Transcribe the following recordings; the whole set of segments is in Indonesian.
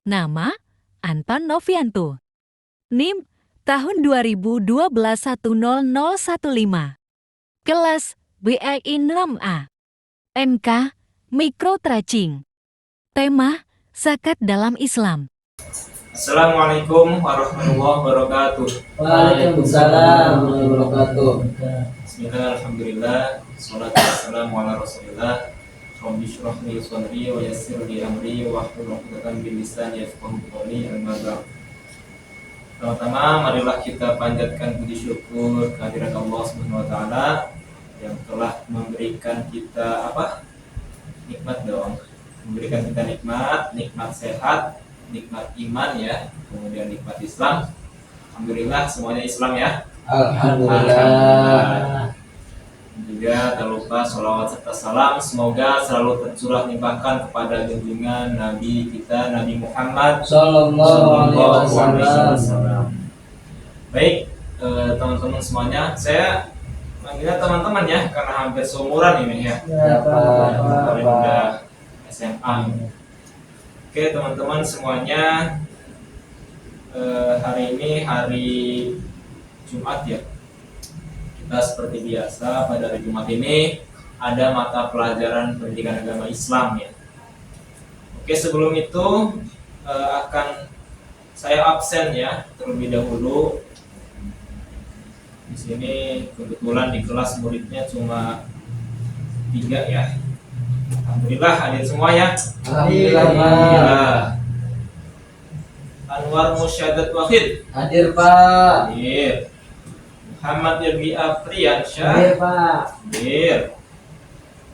Nama Anton Novianto. NIM tahun 2012 10015. Kelas BAI 6A. NK Mikro Tracing. Tema Zakat dalam Islam. Assalamualaikum warahmatullahi wabarakatuh. Waalaikumsalam warahmatullahi wabarakatuh. Bismillah, alhamdulillah, salatu wassalamu ala rasulillah. Rabbi shrah li sadri wa yassir li amri wahlul 'uqdatam min lisani yafqahu qawli. Amma ba'd. Pertama, marilah kita panjatkan puji syukur kehadirat Allah Subhanahu wa taala yang telah memberikan kita nikmat dong. Memberikan kita nikmat sehat, nikmat iman ya, kemudian nikmat Islam. Alhamdulillah semuanya Islam ya. Alhamdulillah. Juga tak lupa sholawat serta salam semoga selalu tercurah limpahkan kepada junjungan Nabi kita Nabi Muhammad Sallallahu alaihi wasallam. Baik, teman-teman semuanya, saya manggilnya teman-teman ya karena hampir seumuran ini ya. Ya, Pak. Paling udah SMA. Oke teman-teman semuanya, hari ini hari Jumat ya. Kita seperti biasa pada hari Jumat ini ada mata pelajaran pendidikan agama Islam ya. Oke, sebelum itu akan saya absen ya terlebih dahulu. Di sini kebetulan di kelas muridnya cuma 3 ya. Alhamdulillah hadir semua ya. Alhamdulillah. Anwar Musyadat Wahid Hadir, Pak. hadir. Muhammad Irbi Afriansyah Hadir, Pak. hadir.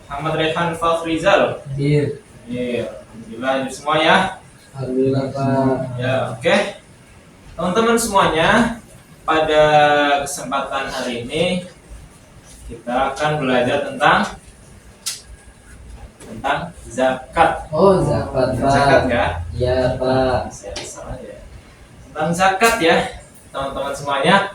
Muhammad Rehan Fakhrizal Hadir. hadir. Alhamdulillah hadir semua ya. Alhamdulillah, Pak. Ya, oke. Teman-teman semuanya, pada kesempatan hari ini kita akan belajar tentang zakat. Oh, zakat, Pak. Zakat ya. Ya, Pak. Saya salah ya. Tentang zakat ya, teman-teman semuanya.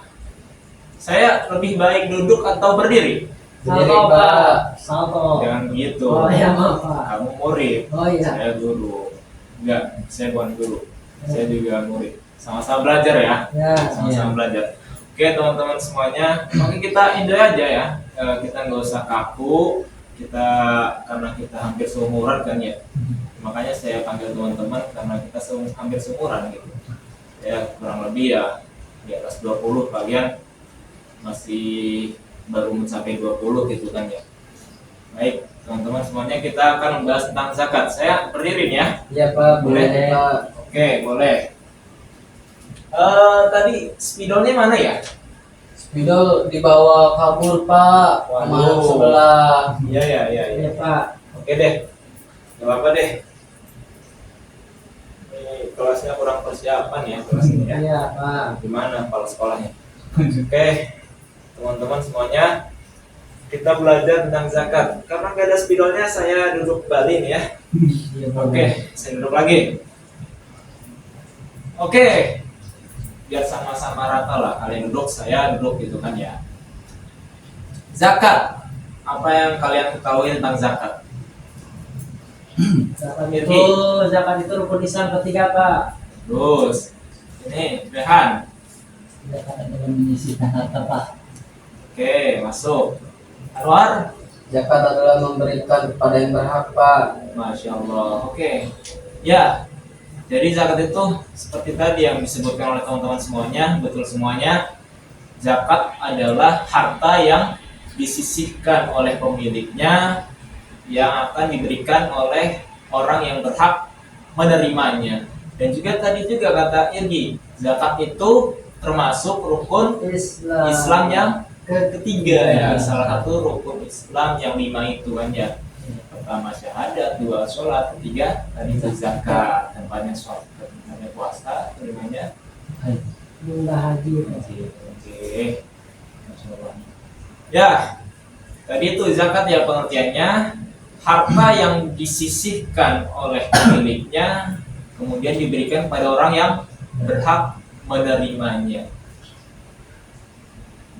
Saya lebih baik duduk atau berdiri? Berdiri, Pak. Salto. Jangan begitu. Oh ya, maaf, Pak. Kamu murid. Oh iya. Saya guru. Enggak, saya bukan guru. Saya juga murid. Sama-sama belajar ya. Ya. Sama-sama belajar. Oke teman-teman semuanya, mungkin kita enjoy aja ya. Kita nggak usah kaku. Karena kita hampir seumuran kan ya. Makanya saya panggil teman-teman karena kita hampir seumuran gitu. Ya kurang lebih ya di atas 20, kalian masih baru mencapai 20 gitu kan ya. Baik teman-teman semuanya, kita akan membahas tentang zakat. Saya berdiri nih ya. Ya, Pak. Boleh, Boleh. Pak. Oke boleh. Tadi spidolnya mana ya? Spidol dibawa kabur, Pak. Waduh. Sama sebelah. Iya. Iya, Pak. Oke deh, gak apa-apa deh. Ini kelasnya kurang persiapan ya kelas ini ya. Iya, Pak. Gimana kepala sekolahnya? Oke, teman-teman semuanya, kita belajar tentang zakat. Karena gak ada spidolnya, saya duduk kembali nih ya. Iya, Pak. Oke, saya duduk lagi. Oke, biar sama-sama rata lah. Kalian duduk, saya duduk gitu kan ya. Zakat. Apa yang kalian ketahui tentang zakat? Zakat itu rukun Islam ketiga, Pak. Terus, ini Rehan. Zakat adalah menyisihkan harta, Pak. Oke, masuk. Anwar. Zakat adalah memberikan kepada yang berhak, Pak. Masya Allah. Oke. Ya. Jadi zakat itu seperti tadi yang disebutkan oleh teman-teman semuanya, betul semuanya. Zakat adalah harta yang disisihkan oleh pemiliknya yang akan diberikan oleh orang yang berhak menerimanya. Dan juga tadi juga kata Irgi, zakat itu termasuk rukun Islam yang ketiga ya, salah satu rukun Islam yang 5 itu kan ya. Pertama syahadat, 2 sholat, 3 tadi zakat, tempatnya sholat, tempatnya puasa, terimanya Haji. Oke. Masya Allah. Ya, tadi itu zakat ya pengertiannya harta yang disisihkan oleh pemiliknya kemudian diberikan pada orang yang berhak menerimanya.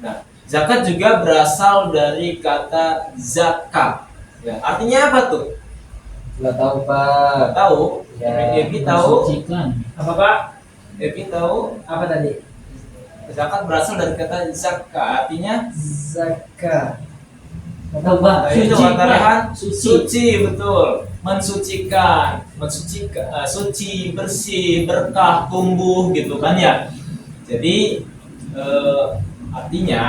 Nah, zakat juga berasal dari kata zakat. Ya, artinya apa tuh? Nggak tahu, Pak. Tahu? Ya. Evi tahu? Mensucikan. Apa Pak? Evi tahu Apa tadi? zakat berasal dari kata zakka, artinya Zakat. Atau Pak, itu suci, antara Pak. Suci. suci, betul, mensucikan, suci, bersih, berkah, tumbuh gitu kan ya. Jadi artinya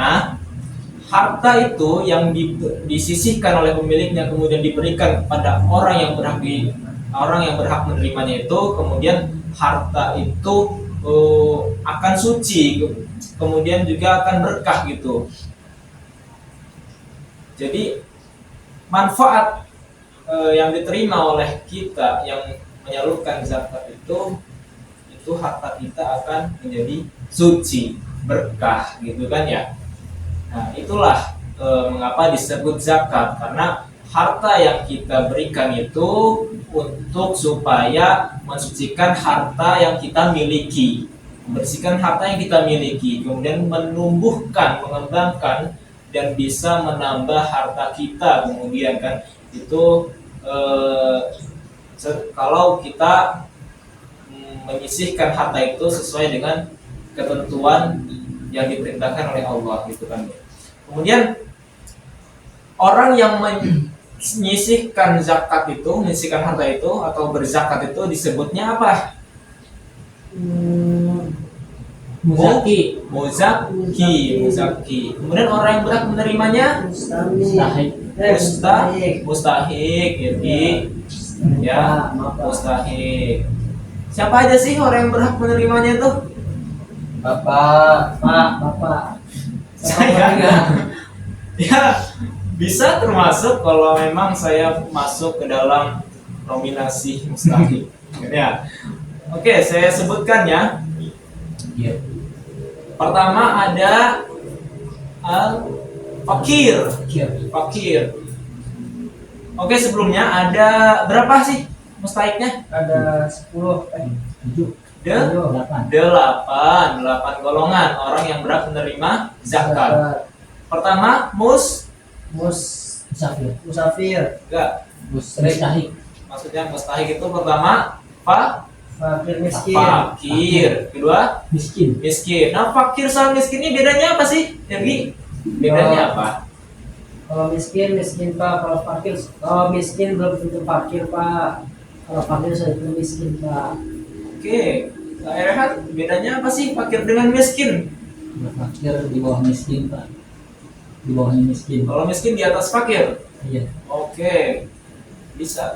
harta itu yang disisihkan oleh pemiliknya kemudian diberikan kepada orang yang berhak menerimanya itu, kemudian harta itu akan suci, kemudian juga akan berkah gitu. Jadi manfaat yang diterima oleh kita yang menyalurkan zakat itu harta kita akan menjadi suci, berkah gitu kan ya. Nah, itulah mengapa disebut zakat, karena harta yang kita berikan itu untuk supaya mensucikan harta yang kita miliki, membersihkan harta yang kita miliki, kemudian menumbuhkan, mengembangkan dan bisa menambah harta kita kemudian kan itu kalau kita menyisihkan harta itu sesuai dengan ketentuan yang diperintahkan oleh Allah gitu kan. Kemudian orang yang menyisihkan zakat itu, menyisihkan harta itu atau berzakat itu disebutnya apa? Muzaki. Muzaki. Kemudian orang yang berhak menerimanya Mustahik. mustahik, jadi ya mustahik. Siapa aja sih orang yang berhak menerimanya itu? Bapak. Bapak. Saya ya bisa termasuk kalau memang saya masuk ke dalam nominasi mustahik. Ya. Oke, saya sebutkan ya. Iya. Pertama ada fakir. Fakir. Oke, sebelumnya ada berapa sih mustahiknya? Ada 10. 7. Ayo. 8 golongan orang yang berhak menerima zakat. Pertama Musafir. Musafir. enggak, Mustahik. maksudnya mustahik itu pertama Fakir miskin. fakir, kedua Miskin. miskin. Nah, fakir sama miskin ini bedanya apa sih? Jadi bedanya apa? Kalau miskin Pak. Kalau miskin belum tentu fakir Pak. Kalau fakir sudah tentu miskin Pak. Oke, Kak Rehat, bedanya apa sih fakir dengan miskin? Fakir di bawah miskin, Pak. Di bawahnya miskin. Kalau miskin di atas fakir. Iya. Oke, bisa.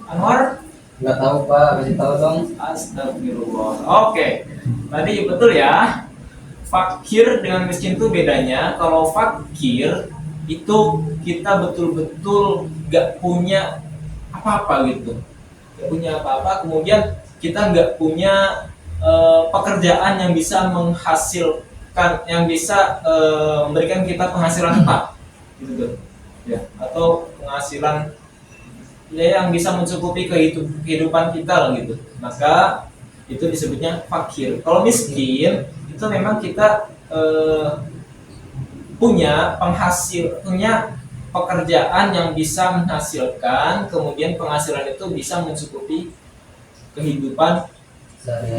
Anwar? Nggak tahu Pak, kasih tahu dong. Astagfirullah. Oke, tadi betul ya. Fakir dengan miskin itu bedanya. Kalau fakir itu kita betul-betul gak punya apa-apa gitu, gak punya apa-apa. Kemudian kita gak punya pekerjaan yang bisa menghasilkan, yang bisa memberikan kita penghasilan tetap, gitu ya, atau penghasilan ya yang bisa mencukupi kehidupan kita gitu, maka itu disebutnya fakir. Kalau miskin itu memang kita punya pekerjaan yang bisa menghasilkan, kemudian penghasilan itu bisa mencukupi kehidupan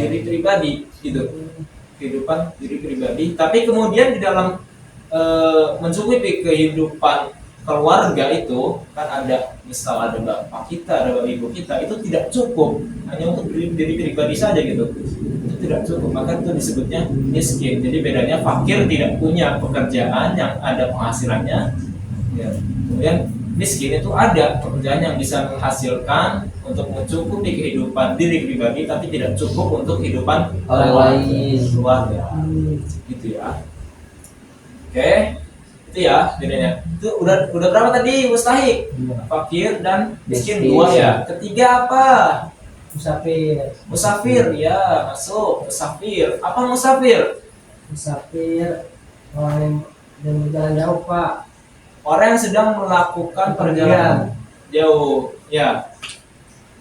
diri pribadi gitu, kehidupan diri pribadi. Tapi kemudian di dalam mencukupi kehidupan keluarga itu kan ada, misal ada bapak kita, ada ibu kita, itu tidak cukup hanya untuk diri pribadi saja gitu, itu tidak cukup, maka itu disebutnya miskin. Jadi bedanya fakir tidak punya pekerjaan yang ada penghasilannya ya. Kemudian miskin itu ada pekerjaan yang bisa menghasilkan untuk mencukupi kehidupan diri pribadi tapi tidak cukup untuk kehidupan Orang lain. keluarga gitu ya. Oke, itu ya bedanya. Itu udah berapa tadi mustahik? Fakir dan miskin, Miskin. 2 ya. Ketiga apa? Musafir. Musafir ya, masuk. Musafir. Apa musafir? Musafir orang yang berjalan jauh Pak. Orang yang sedang melakukan perjalanan jauh ya.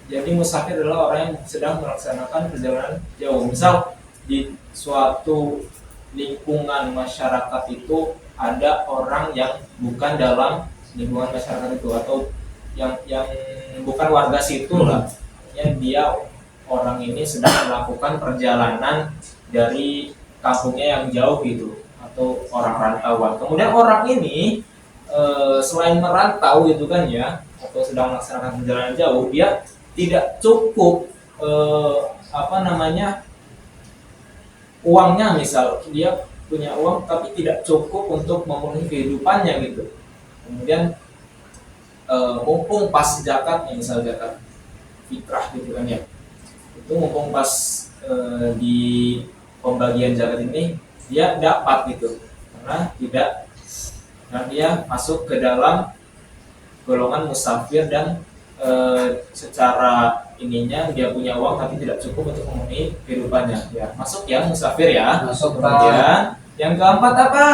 Jadi musafir adalah orang yang sedang melaksanakan perjalanan jauh. Misal di suatu lingkungan masyarakat itu ada orang yang bukan dalam lingkungan masyarakat itu, atau yang bukan warga situ lah, artinya dia orang ini sedang melakukan perjalanan dari kampungnya yang jauh gitu, atau orang rantauan. Kemudian orang ini selain merantau gitu kan ya, atau sedang melaksanakan perjalanan jauh, dia tidak cukup uangnya, misal dia punya uang tapi tidak cukup untuk memenuhi kehidupannya gitu. Kemudian mumpung pas zakat, misal zakat fitrah gitu kan ya, itu mumpung pas di pembagian zakat ini dia dapat gitu, karena dia masuk ke dalam golongan musafir dan secara ininya dia punya uang tapi tidak cukup untuk memenuhi kehidupannya, ya masuk ya musafir ya. Masuk, Pak. Kemudian yang keempat apa?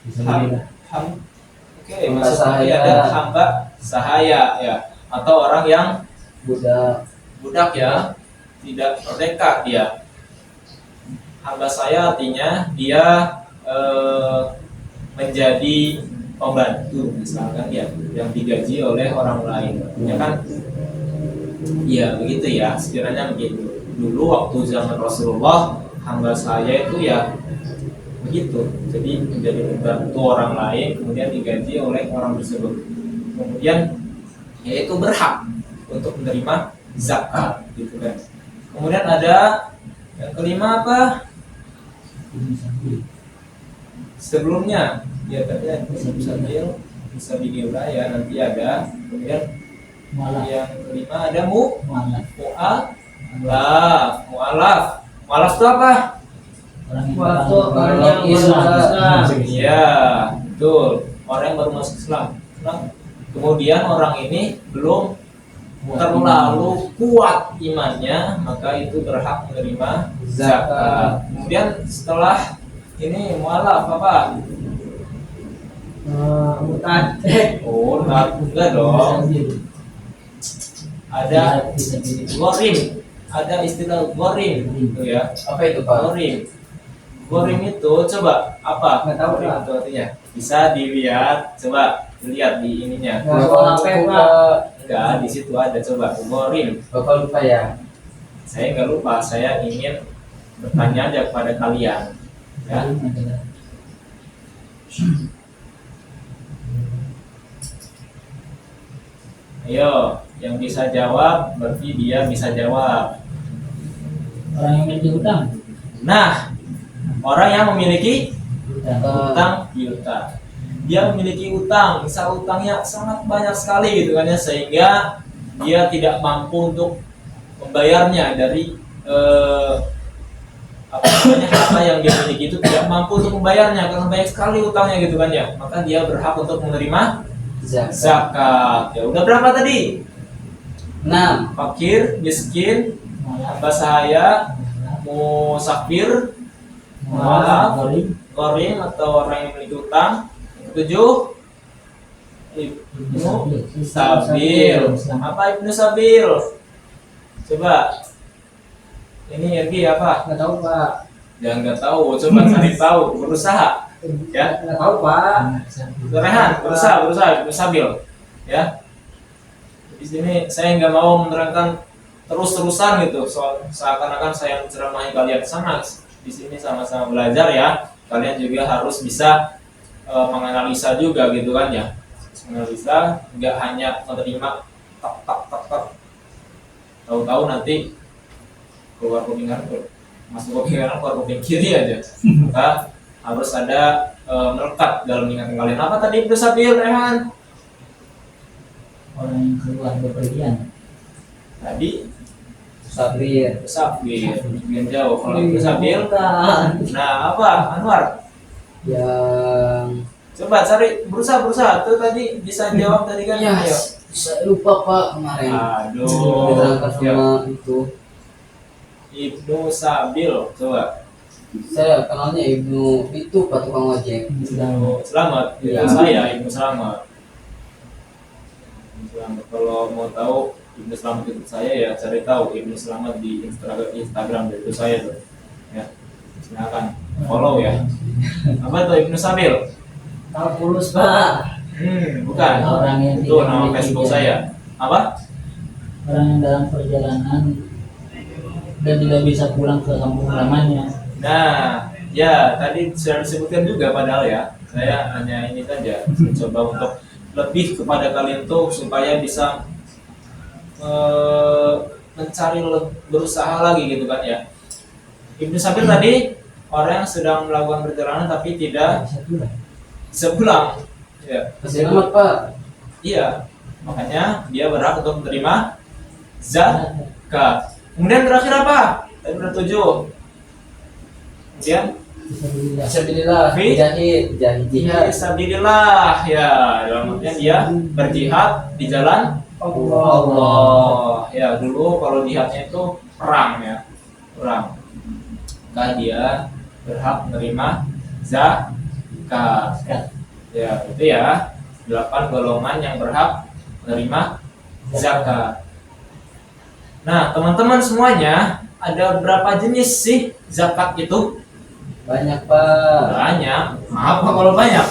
Bisa dibilang. Oke, Hamba masuk lagi sahaya. ada hamba sahaya ya, atau orang yang budak ya, tidak merdeka dia. Hamba sahaya artinya dia menjadi pembantu misalkan ya, yang digaji oleh orang lain, ya kan? Ya begitu ya, sekiranya begitu. Dulu waktu zaman Rasulullah, hamba saya itu ya begitu, jadi menjadi pembantu orang lain, kemudian digaji oleh orang tersebut, kemudian yaitu berhak untuk menerima zakat gitu kan. Kemudian ada yang kelima apa? Sebelumnya ya tadi bisa diurai ya, nanti ada. Kemudian Mualaf. yang kelima ada Mualaf. mualaf itu apa? Orang yang Waktu baru- orang yang Islam. Islam. Iya betul, orang yang baru masuk Islam. Nah, kemudian orang ini belum terlalu kuat imannya, maka itu berhak menerima zakat. Kemudian setelah ini mualaf apa? Bukan. Oh, enggak dong. Ada Bisa di- gorim, ada istilah gorim gitu ya. Apa itu, Pak? Gorim itu coba apa? Nggak tahu, Gorim Pak. itu artinya. Bisa dilihat, coba lihat di ininya. Nggak tahu apa ya, Pak. Enggak, di situ ada, coba gorim. Bapak lupa ya? Saya nggak lupa, saya ingin bertanya aja kepada kalian. Ya. adalah Ayo, yang bisa jawab berarti dia bisa jawab. orang yang memiliki hutang. Nah, orang yang memiliki Hutang. utang piutang, dia memiliki utang, misal utangnya sangat banyak sekali gitu kan ya, sehingga dia tidak mampu untuk membayarnya dari harta yang dia miliki itu tidak mampu untuk membayarnya karena banyak sekali utangnya gitu kan ya, maka dia berhak untuk menerima zakat. Ya udah, berapa tadi? 6. Fakir, miskin, Mualaf. hamba sahaya, musafir, mualaf, Gorim. gorim atau orang yang memiliki utang. Yang ketujuh, Ibnu Sabil. Apa Ibnu Sabil? Coba. Ini Ergi apa? Nggak tahu, Pak. Jangan nggak tahu, coba cari tahu, berusaha. Ya. Nggak tahu, Pak. Rehan, berusaha Ibnu Sabil. Ya. Di sini saya nggak mau menerangkan terus-terusan gitu, seakan-akan saya menceramahi kalian. Sama di sini sama-sama belajar ya. Kalian juga harus bisa menganalisa juga gitu kan ya. Menganalisa, nggak hanya menerima tak. Tahu-tahu nanti keluar kuping kanan, masuk kuping kanan, keluar kuping kiri aja. Maka harus ada melekat dalam ingatan kalian. Apa tadi Ibnu Sabil, Rehan? Orang yang keluar bepergian. Tadi Sabir. Musafir, yang jauh. Kalau Ibnu Sabil, Bukan. nah apa? Anwar, Yang coba cari, berusaha. Tuh tadi bisa jawab tadi kan? ya, Ayo. saya lupa, Pak, kemarin. Aduh. Diterangkan Ya. sama itu. Ibnu Sabil, coba. Saya kenalnya Ibnu itu Pak tukang ojek. Sudah Ibnu Selamat, itu Ya. saya Ibnu Selamat. Ibnu Selamat. Kalau mau tahu Ibnu Selamat itu saya ya cari tahu Ibnu Selamat di Instagram itu saya tuh. Ya, silakan follow ya. Apa itu Ibnu Sabil? Tahu pulus, Pak. Bukan. Orang yang Itu tidak nama memiliki Facebook ijazah. saya. Apa? orang yang dalam perjalanan dan tidak bisa pulang ke kampung halamannya. Nah, ya tadi sudah disebutkan juga padahal ya. Saya hanya ini saja mencoba untuk lebih kepada kalian tuh supaya bisa mencari berusaha lagi gitu kan ya. Ibnu Sabir tadi orang yang sedang melakukan perjalanan tapi tidak Bisa pulang. bisa pulang. Ya. Selamat Pak. Iya, makanya dia berhak untuk menerima zakat. Kemudian terakhir apa? Tadi udah 7. Kemudian Bisa dilihat. Fisabilillah, Fi- jihad. fisabilillah ya, dalam artian dia berjihad di jalan Allah. Allah. Ya, dulu kalau jihadnya itu perang ya. Perang. Maka dia berhak menerima zakat. Ya, itu ya 8 golongan yang berhak menerima zakat. Nah, teman-teman semuanya, ada berapa jenis sih zakat itu? Banyak Pak. Banyak. Apa kalau banyak?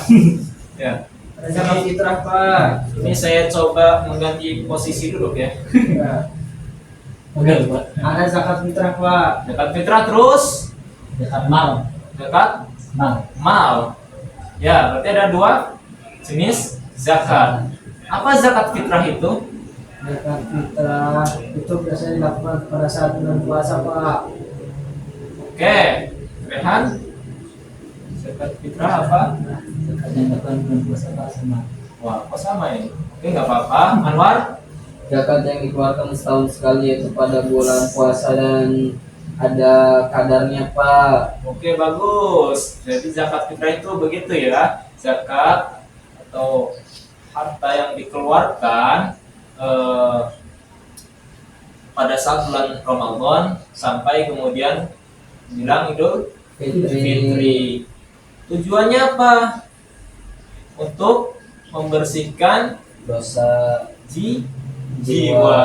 Ya, Ada zakat fitrah Pak. ini saya coba mengganti posisi duduk ya. Ya. Oke, Pak. Ada zakat fitrah Pak. Zakat fitrah terus Zakat mal. zakat Mal. mal. Ya, berarti ada 2 jenis zakat. Apa zakat fitrah itu? Zakat fitrah itu biasanya dilakukan pada saat bulan puasa Pak. Oke, Rehan. Zakat fitrah apa? Zakat yang dilakukan bulan puasa Pak sama. Wah, kok sama ini? Oke, nggak apa-apa. Anwar? Zakat yang dikeluarkan setahun sekali yaitu pada bulan puasa dan ada kadarnya Pak. Oke, bagus. Jadi zakat fitrah itu begitu ya. Zakat atau harta yang dikeluarkan pada saat bulan Ramadan sampai kemudian bilang Idul Fitri. Tujuannya apa? Untuk membersihkan Dosa jiwa,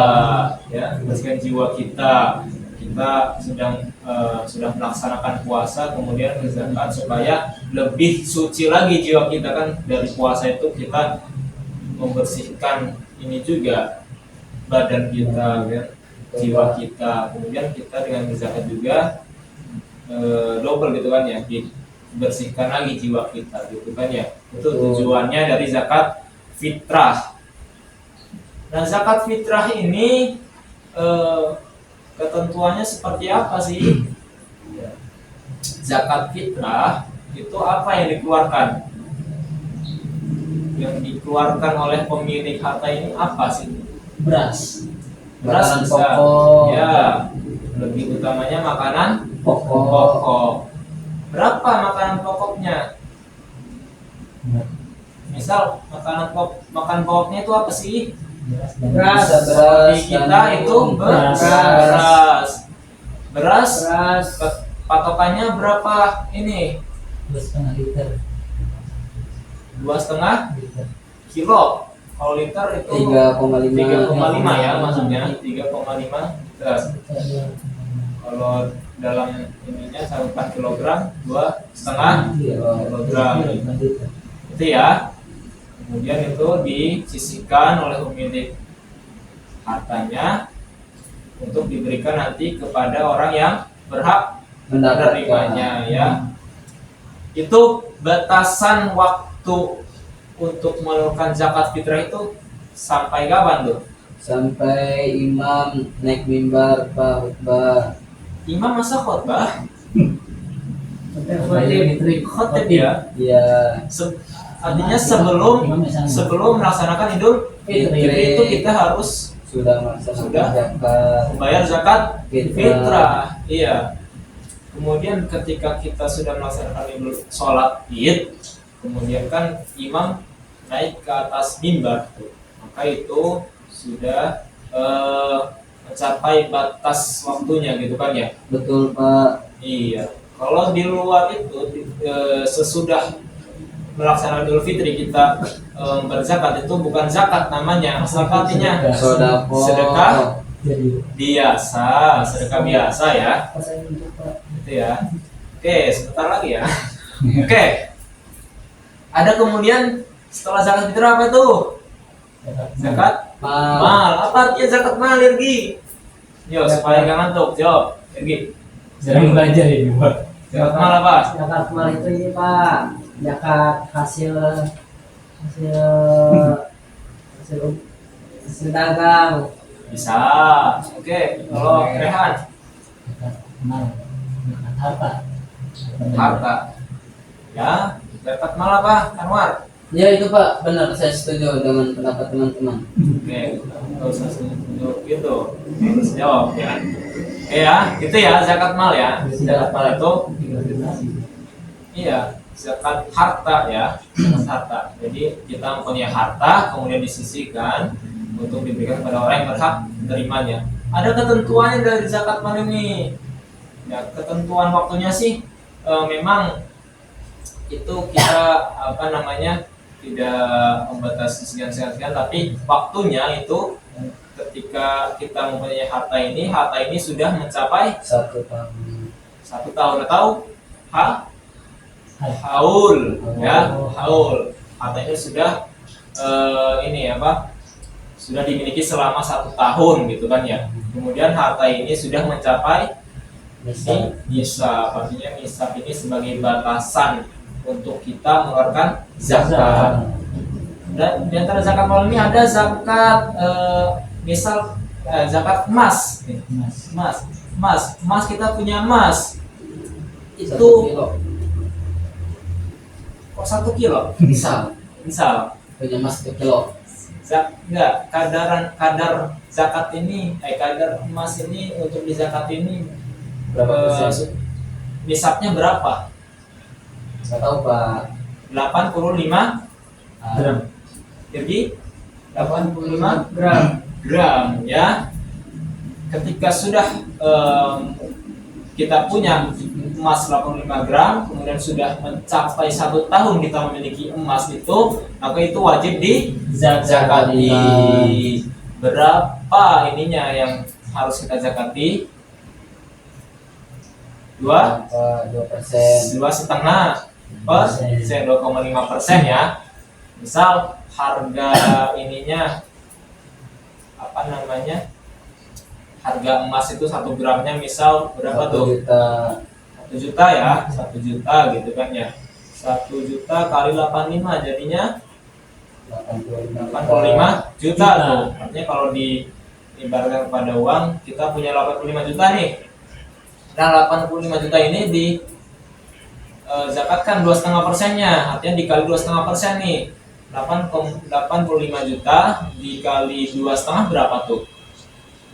ya, membersihkan jiwa kita. Kita sudah melaksanakan puasa, kemudian berzakat supaya lebih suci lagi jiwa kita kan. Dari puasa itu kita membersihkan ini juga badan kita, ya, jiwa kita. Kemudian kita dengan berzakat juga double gitu kan ya, dibersihkan lagi jiwa kita gitu kan ya. Itu tujuannya dari zakat fitrah. Nah, zakat fitrah ini ketentuannya seperti apa sih? Zakat fitrah itu apa yang dikeluarkan? Yang dikeluarkan oleh pemilik harta ini apa sih? Beras. Beras Makanan bisa. pokok. Ya, lebih utamanya makanan Pokok. pokok. Berapa makanan pokoknya? Misal makan pokoknya itu apa sih? Beras dan Beras. Bisa beras Di kita dan itu beras. Beras Beras. patokannya berapa ini? 2,5 liter. 2,5 Liter. kilo. Kalau liter itu 3,5. 3,5 ya, maksudnya 3,5 liter. Kalau dalam ininya 1 kilogram 2,5 kilogram. Itu ya. Kemudian itu disisihkan oleh pemilik hartanya untuk diberikan nanti kepada orang yang berhak menerimanya ya. Itu batasan waktu untuk mengeluarkan zakat fitrah itu sampai kapan tuh? Sampai imam naik mimbar Pak khutbah. Imam masa khotbah? Khotib ya. Ya, Artinya sebelum melaksanakan Idul Fitri itu kita harus sudah melaksanakan Sudah. zakat membayar zakat fitrah. fitrah. Iya. Kemudian ketika kita sudah melaksanakan Idul sholat Id, kemudian kan imam naik ke atas mimbar, maka itu sudah mencapai batas waktunya gitu kan ya. Betul Pak. Iya. Kalau di luar itu sesudah melaksanakan Idul Fitri kita berzakat itu bukan zakat namanya. Zakat artinya Sodako. sedekah Jadi biasa, sedekah biasa ya. Apa saya untuk Pak? Itu ya. Oke, sebentar lagi ya. Oke. Ada kemudian setelah zakat fitrah apa tuh? Zakat Mal. Apa artinya zakat mal, Irgi? Yo, supaya gak ngantuk, jawab. Irgi. Sering belajar ini Pak. Zakat mal apa? Zakat mal itu ini Pak, zakat hasil hasil hasil hasil dagang. Bisa. Oke. Kalau Rehan, Zakat mal, zakat harta. harta. Ya, zakat mal apa? Anwar. Ya itu Pak, benar, saya setuju dengan pendapat teman-teman. Oke, nggak usah setuju gitu. Harus jawab ya. Oke ya, itu ya zakat mal ya. Zakat mal itu iya, zakat harta ya, zakat harta. Jadi kita mempunyai harta, kemudian disisihkan untuk diberikan kepada orang yang berhak menerimanya. Ada ketentuannya dari zakat mal ini. Ya, ketentuan waktunya sih memang itu kita apa namanya tidak membatasi sekian, tapi waktunya itu ketika kita mempunyai harta ini sudah mencapai 1 tahun. 1 tahun atau haul ya, haul. Harta ini sudah ini apa, sudah dimiliki selama 1 tahun gitu kan ya. Kemudian harta ini sudah mencapai nisab. Artinya nisab ini sebagai batasan untuk kita mengeluarkan zakat. Dan di antara zakat mal ini ada zakat misal zakat emas. Emas kita punya emas itu 1 kilo. kok 1 kilo. Misal Punya emas 1 kilo. enggak, kadar zakat ini kadar emas ini untuk di zakat ini Berapa persen? nisabnya berapa? Nggak tahu Pak. 85 Gram. jadi 85 gram. gram ya. Ketika sudah kita punya emas 85 gram, kemudian sudah mencapai 1 tahun kita memiliki emas itu, maka itu wajib dizakati. Berapa ininya yang harus kita zakati? 2%. 2,5%, 2,5% ya. Misal harga ininya apa namanya? Harga emas itu 1 gramnya misal berapa 1 tuh? juta. 1 juta ya, 1 juta gitu kan ya. 1 juta kali 85 jadinya 85 juta tuh. Artinya kalau diibaratkan kepada uang, kita punya 85 juta nih. Nah 85 juta ini di zakatkan 2,5%-nya, artinya dikali 2,5% nih. 85 juta dikali 2,5 berapa tuh?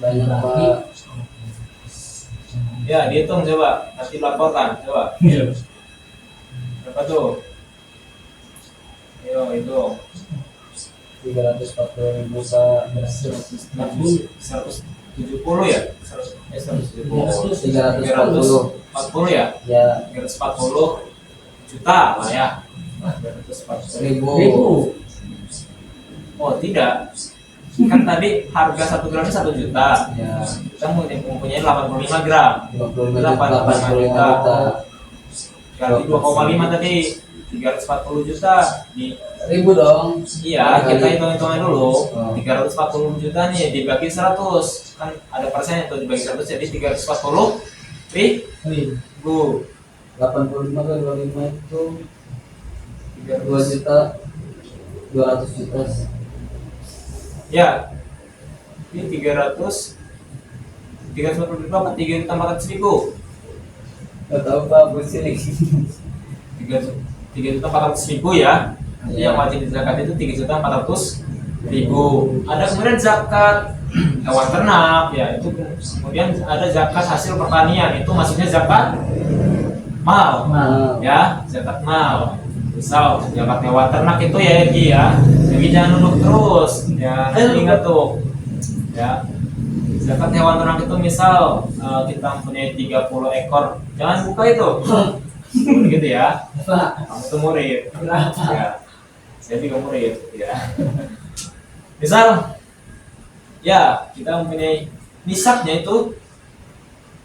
Banyak Pak. Ya dihitung coba, nanti laporkan coba. Iya. Berapa tuh? Ayo hitung. 340.000 Pak. 170 ya? 170. 340 ya? ya. 340 juta lah ya. 340 ribu. Oh tidak, kan tadi harga 1 gramnya 1 juta. Ya. Kita mempunyai 85 gram. 85 juta. Kali 2,5 tadi 340 juta di Ribu dong. iya, kita hitung-hitungnya dulu. Oh. 340 juta nih dibagi 100, kan ada persen itu dibagi 100 jadi 340 ribu. 85 ke 25 itu 2 juta 200 juta. Ya, ini 340 ribu apa 3 juta 400 ribu? Gak tahu Pak, pusing. 3 juta 400 ribu ya. Jadi yang wajib dizakat itu 3 juta 400 ribu. Ada kemudian zakat hewan ternak ya, itu kemudian ada zakat hasil pertanian, itu maksudnya zakat mal ya, zakat mal. Misal zakat hewan ternak itu ya Egi ya, jadi jangan duduk terus ya, ingat tuh ya. Zakat hewan ternak itu misal kita mempunyai 30 ekor, jangan buka itu begitu ya, kamu tuh murid ya, saya juga murid ya. Misal ya kita mempunyai nisabnya itu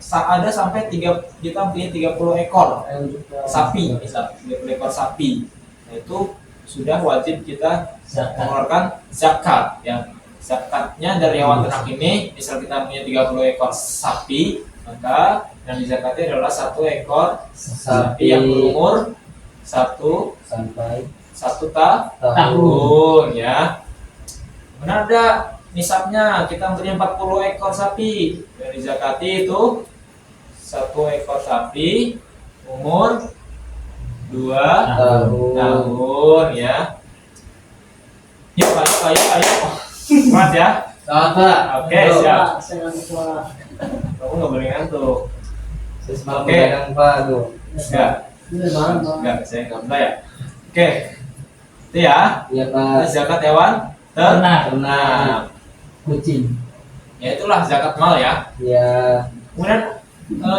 ada sampai kita mempunyai 30 ekor sapi, misal 30 ekor sapi, nah, itu sudah wajib kita mengeluarkan zakat ya. zakatnya dari hewan ternak ini, misal kita punya 30 ekor sapi, maka yang dizakati adalah 1 ekor sapi yang berumur 1 sampai 1 tahun. tahun ya. Kemudian ada nisabnya, kita punya 40 ekor sapi, yang dizakati itu 1 ekor sapi umur 2 tahun ya. Yuk ayo. Semangat ya. Selamat Pak. Oke, siap. Pak, saya ngantuk Pak. Kamu nggak boleh ngantuk. Saya semangat Oke. begadang Pak tuh. Enggak, Ini malam Pak. enggak, saya nggak boleh ya. Oke, itu ya. Iya Itu Pak. zakat hewan Ternak. ternak. Kucing. Ya itulah zakat mal ya. Ya. Kemudian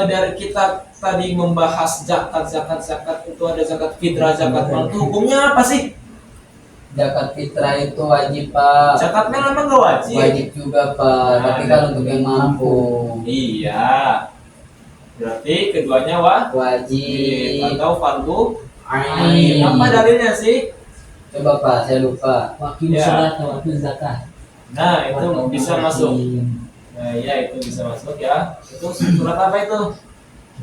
dari kita tadi membahas zakat itu ada zakat fitrah, zakat mal. Itu hukumnya apa sih? Zakat fitrah itu wajib Pak. Zakat mal emang nggak wajib? Wajib juga Pak. Nah, Tapi kan untuk yang mampu. Iya. Berarti keduanya Wajib. atau fardu Ain. apa dalilnya sih? Coba Pak, saya lupa. Wakil Ya. sholat, wakil zakat. Nah, itu bisa masuk. Iya. Nah, iya itu bisa masuk ya. Itu surat apa itu?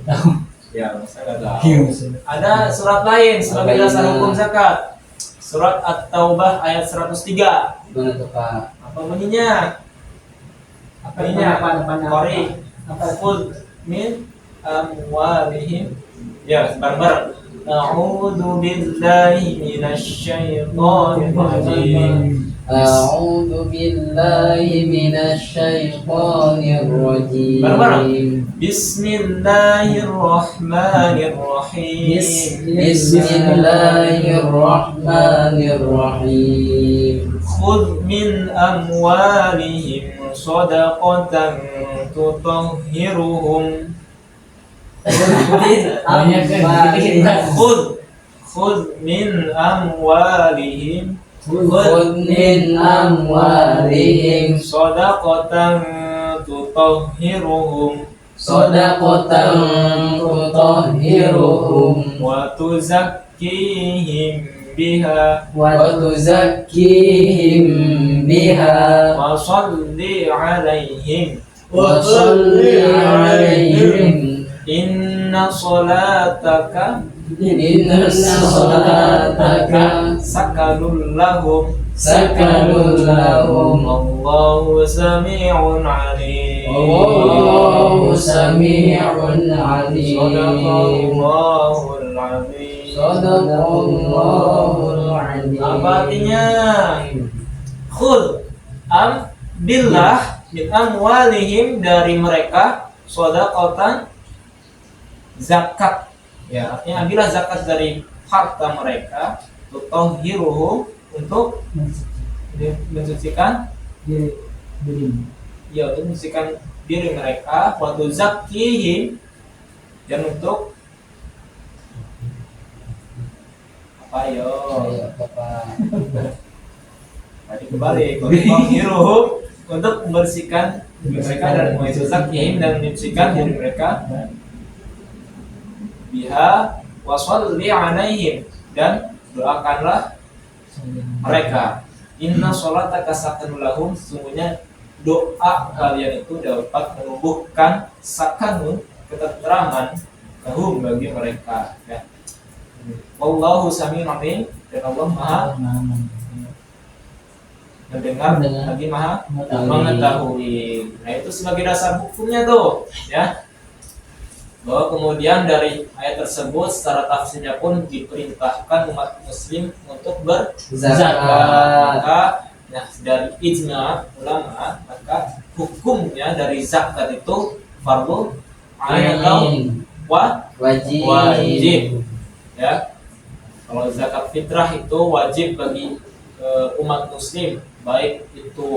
Tahu. Ya, saya nggak tahu. Iya. Ada surat lain sebagai dasar Lainnya. hukum zakat. Surat At-Taubah ayat 103. Gimana tuh Pak? Apa bunyinya? Apa Bunyinya depannya? Qori. Apa? Khudh min amwalihim. Ya, bareng-bareng. A'udzu billahi minasy syaithanir rajim. A'udzu billahi minasy syaithanir rajim. Bareng-bareng. Bismillahirrahmanirrahim. Bismillahirrahmanirrahim. Khudh min amwalihim shadaqatan tutahhiruhum. Banyak kan, dikit-dikit. Khudh min amwalihim Khudh min amwalihim shadaqatan tutahhiruhum shadaqatan tutahhiruhum wa tuzakkihim biha wa tuzakkihim biha wa shalli alaihim wa shalli alaihim inna salataka inna salataka sakanun lahum sakanun lahum Allahu sami'un alim. Allahu sami'un alim. Shadaqallahul azim. Shadaqallahul alim. Apa artinya? Khudh, ambillah min amwalihim, dari mereka, shadaqatan, zakat. Ya, artinya ambillah zakat dari harta mereka, tutahhiruhum, untuk mensucikan Diri. ya, untuk mensucikan diri mereka, wa tuzakkihim, dan untuk apa yo? Ayo Bapak. Tadi kembali, tutahhiruhum, untuk membersihkan mereka, dan wa tuzakkihim, dan mensucikan diri mereka, biha wa shalli alaihim, dan doakanlah mereka. Inna sholataka sakanun lahum, sesungguhnya doa kalian itu dapat menumbuhkan sakanun, ketentraman, lahum, bagi mereka ya. Wallahu sami'un alim, dan Allah maha mendengar lagi maha mengetahui. Nah, itu sebagai dasar hukumnya tuh ya. Bahwa kemudian dari ayat tersebut secara tafsirnya pun diperintahkan umat muslim untuk berzakat. Maka nah, dari ijma ulama, maka hukumnya dari zakat itu fardu ain atau wajib ya. Kalau zakat fitrah itu wajib bagi umat muslim, baik itu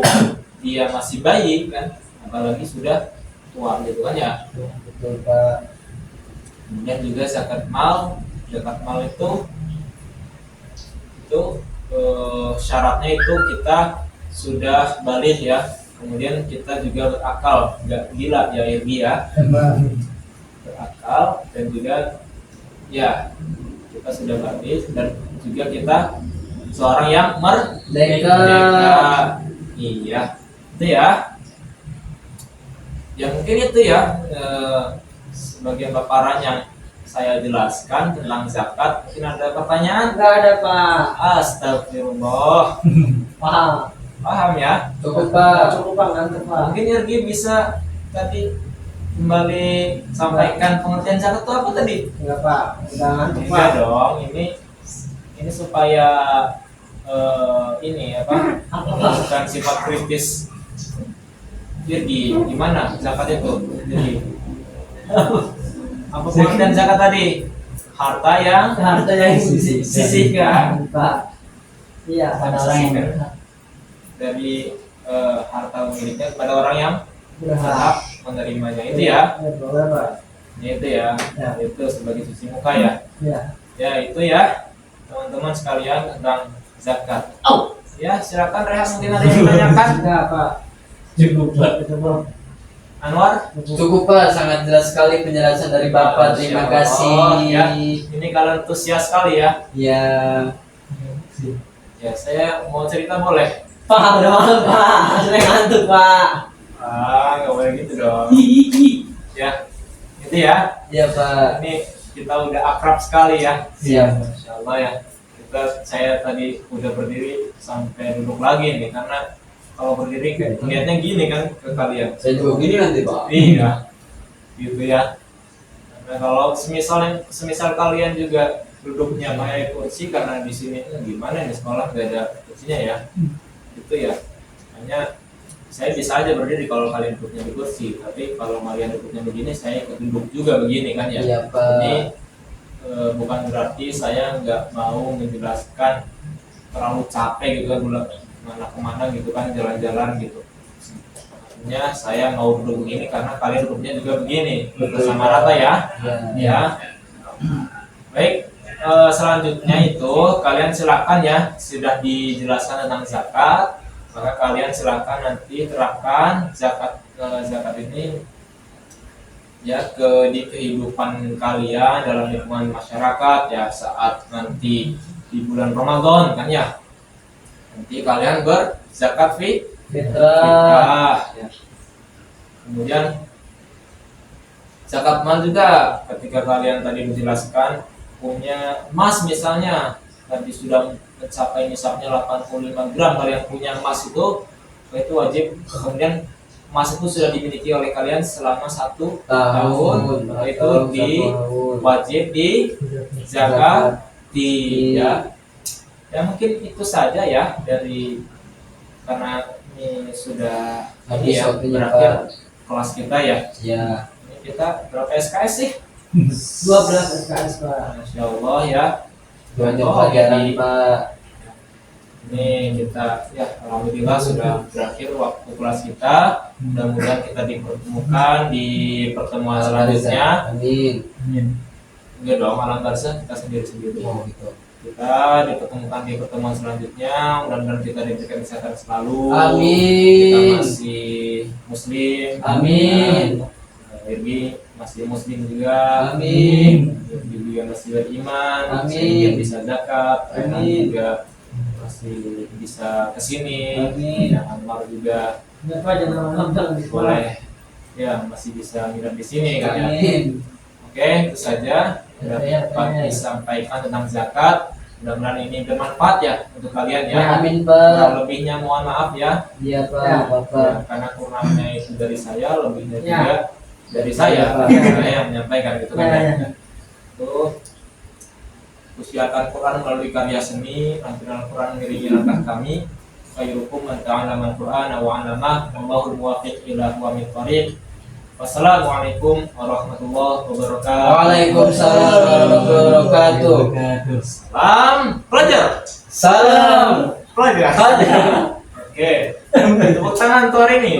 dia masih bayi kan, apalagi sudah tua gitu kan ya. Betul Pak. Kemudian juga zakat mal itu syaratnya itu kita sudah balik ya, kemudian kita juga berakal, nggak gila ya Irgi ya, berakal, dan juga ya kita sudah balik, dan juga kita seorang yang merdeka. Iya, itu ya. Ya mungkin itu ya sebagian paparan yang saya jelaskan tentang zakat. Mungkin ada pertanyaan? Enggak ada Pak. Astagfirullah. Paham. Paham ya? Cukup Pak. Cukup Pak, ngantuk Pak. Mungkin Irgi bisa tadi kembali sampaikan pengertian zakat itu apa tadi? Enggak Pak, udah ngantuk Pak. Enggak dong, ini supaya ini apa? Bukan sifat kritis. Irgi, gimana zakat itu? Jadi apa pengertian zakat tadi? Harta yang Harta yang disisihkan. Pak. Iya. pada orang yang berhak. Dari harta miliknya kepada orang yang Berhak. berhak menerimanya, itu ya. Ya, boleh Pak. Itu ya. Ya. Itu sebagai cuci muka ya. Ya. Ya itu ya teman-teman sekalian tentang zakat. Ya silakan Rehan, mungkin ada yang ditanyakan. Enggak Pak. Cukup Pak. Cukup. Anwar. Cukup Pak, sangat jelas sekali penjelasan dari Bapak. Terima Masya Allah, kasih. ya. Ini kalian antusias sekali ya. Ya. Ya saya mau cerita boleh? Pak, udah malam Pak. Sudah ngantuk Pak. Nggak boleh gitu dong. Ya itu ya. Ya Pak. Ini kita udah akrab sekali ya. Siap. Insya Allah ya. Saya tadi udah berdiri sampai duduk lagi nih, karena kalau berdiri kelihatannya gini kan ke kalian. Saya juga gini nanti Pak. Iya, gitu ya. Nah kalau semisal kalian juga duduknya pakai kursi, karena di sini gimana nih sekolah nggak ada kursinya ya, gitu ya. Hanya saya bisa aja berdiri kalau kalian duduknya di kursi, tapi kalau kalian duduknya begini, saya ikut duduk juga begini kan ya. Iya Pak. Ini bukan berarti saya nggak mau menjelaskan terlalu capek gitu kan, kemana-kemana gitu kan, jalan-jalan gitu. Maksudnya saya mau duduk begini karena kalian duduknya juga begini, bersama rata ya. Ya. Baik, selanjutnya itu kalian silakan ya, sudah dijelaskan tentang zakat, maka kalian silakan nanti terapkan zakat ini ya di kehidupan kalian dalam lingkungan masyarakat ya, saat nanti di bulan Ramadan kan ya, nanti kalian berzakat fitrah ya. Kemudian zakat mal juga, ketika kalian tadi menjelaskan punya emas misalnya tadi sudah mencapai nisabnya 85 gram, kalian punya emas itu wajib. Kemudian emas itu sudah dimiliki oleh kalian selama 1 tahun, itu wajib di zakati ya. Ya mungkin itu saja ya dari, karena ini sudah Habis ya, waktunya, berakhir Pak. kelas kita ya. Ya. Ini kita berapa SKS sih? 12 SKS Pak. Masya Allah ya. Dua jam Oh, pelajaran jadi- Pak. Ini kita ya alhamdulillah sudah berakhir waktu kelas kita. Mudah-mudahan kita dipertemukan di pertemuan selanjutnya. Amin. Enggak dong, alam barzah kita sendiri-sendiri. Oh gitu. Kita dipertemukan di pertemuan selanjutnya. Mudah-mudahan kita diberikan kesehatan selalu. Amin. Kita masih muslim. Amin. Irgi masih muslim juga. Amin. Irgi juga masih beriman. Amin. Sehingga bisa zakat. Rehan Amin. juga masih bisa kesini. Amin. Ya, Anwar juga Enggak Pak, jangan malam-malam di sekolah. boleh. Ya masih bisa ngiram di sini kan ya. Amin. Oke, itu saja yang dapat disampaikan tentang zakat. Mudah-mudahan ini bermanfaat ya untuk kalian ya. Ya, amin Kurang Pak. lebihnya mohon maaf ya. Iya Pak. Ya. Bapak. Ya, karena kurangnya itu dari saya, lebihnya Ya. juga dari saya. Ya, Pak. Saya yang menyampaikan gitu kan. Ya, Ya. ya. Tuh, usiakan Quran melalui karya seni, lantunan Quran mengiringi langkah kami. Khairukum man ta'allama al-Qur'ana wa 'allamah, wallahul muwaffiq ila aqwamit thoriq. Wassalamualaikum warahmatullahi wabarakatuh. Waalaikumsalam warahmatullahi wabarakatuh. Salam pelajar. Salam. Pelajar. Oke. Tepuk tangan tuh hari ini.